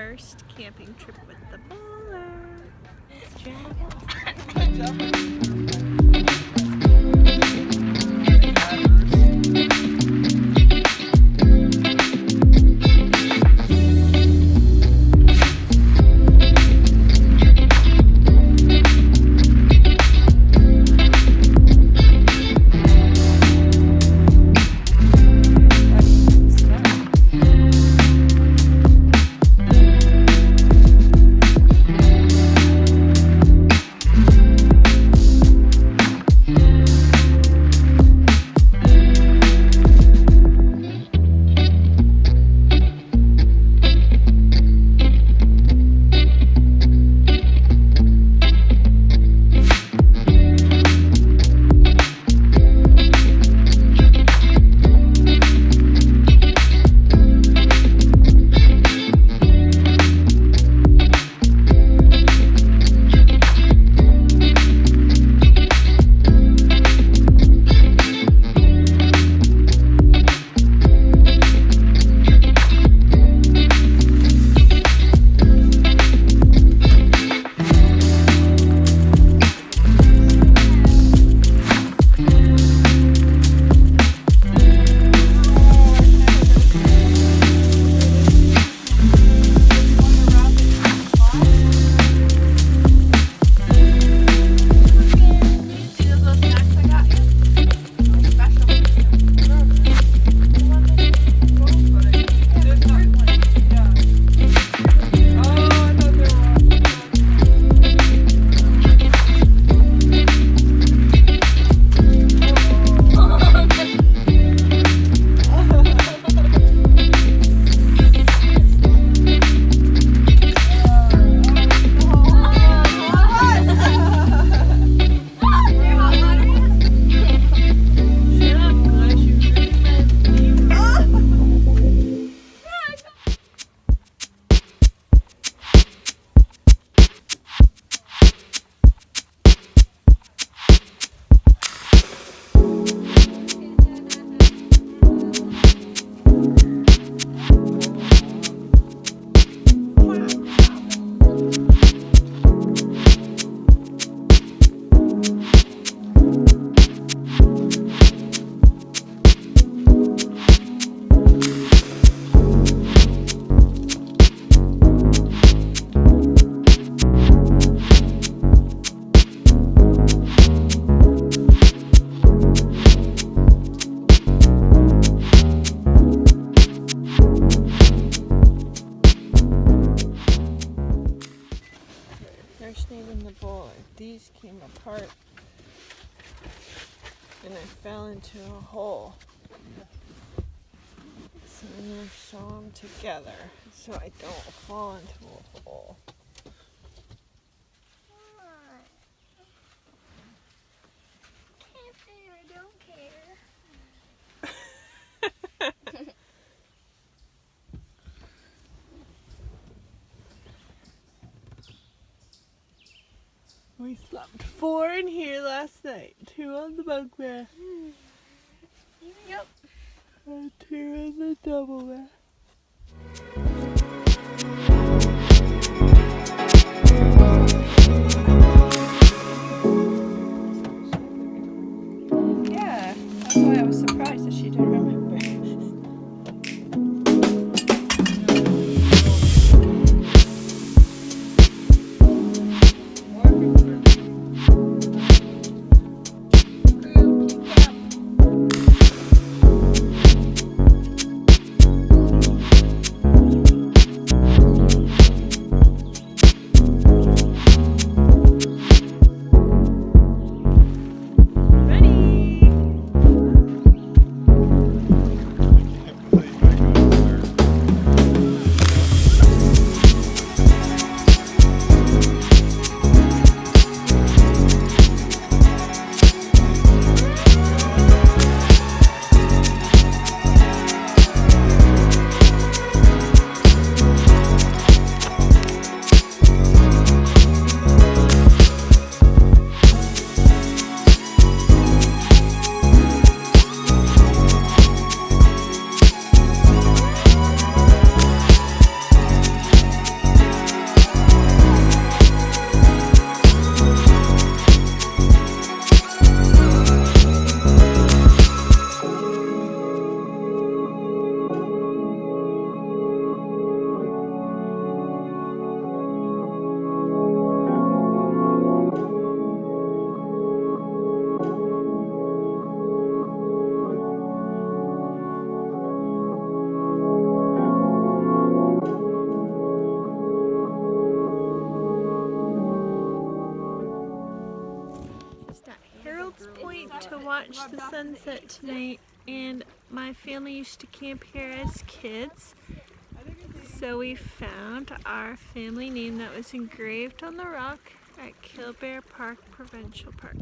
first camping trip with the Boler. Let's travel. These came apart and I fell into a hole. So I'm going to sew them together so I don't fall into a hole. I don't care. We slept 4 in here last night. 2 on the bunk bed. Yep. And 2 in the double bed. Yeah, that's why I was surprised that she didn't remember. watch the sunset tonight, and my family used to camp here as kids. So we found our family name that was engraved on the rock at Killbear Provincial Park.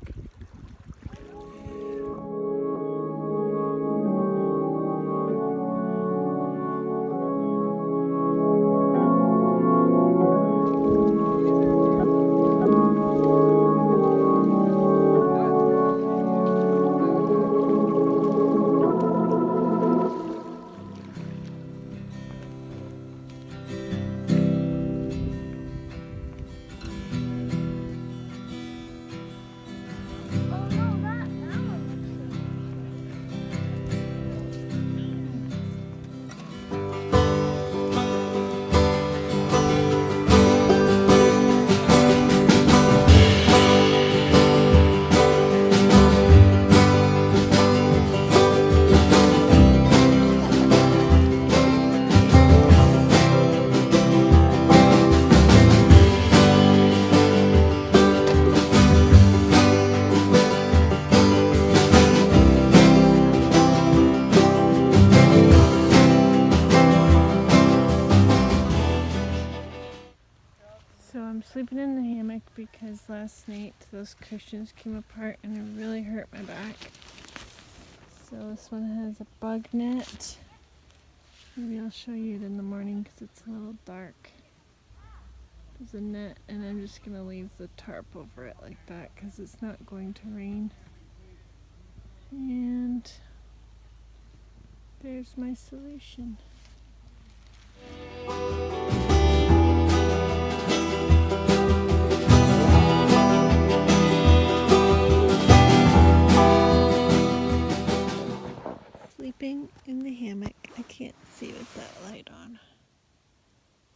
So I'm sleeping in the hammock because last night those cushions came apart and it really hurt my back. So this one has a bug net. Maybe I'll show you it in the morning because it's a little dark. There's a net, and I'm just going to leave the tarp over it like that because it's not going to rain. And there's my solution. Sleeping in the hammock. I can't see with that light on.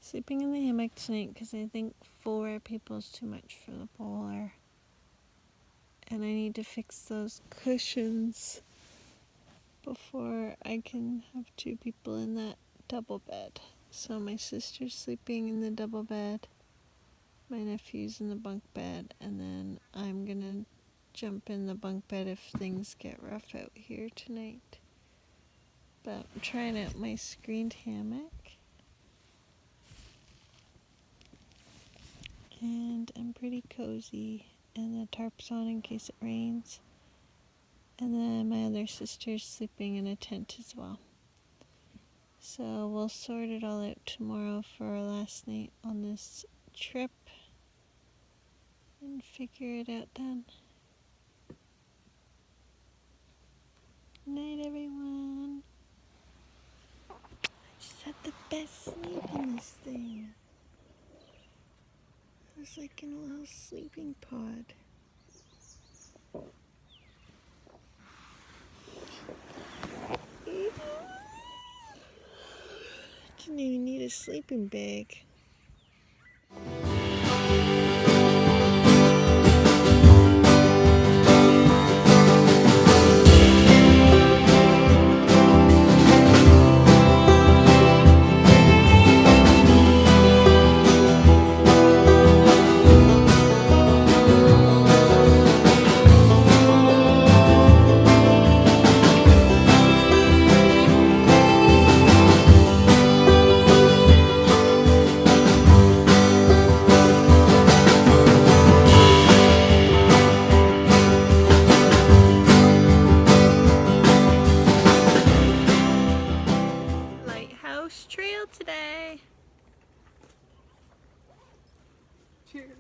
Sleeping in the hammock tonight because I think 4 people is too much for the bowler. And I need to fix those cushions before I can have 2 people in that double bed. So my sister's sleeping in the double bed, my nephew's in the bunk bed, and then I'm gonna jump in the bunk bed if things get rough out here tonight. But I'm trying out my screened hammock. And I'm pretty cozy, and the tarp's on in case it rains. And then my other sister's sleeping in a tent as well. So we'll sort it all out tomorrow for our last night on this trip and figure it out then. Good night, everyone. I just had the best sleep in this thing. It was like in a little sleeping pod. Didn't even need a sleeping bag. Lighthouse trail today. Cheers.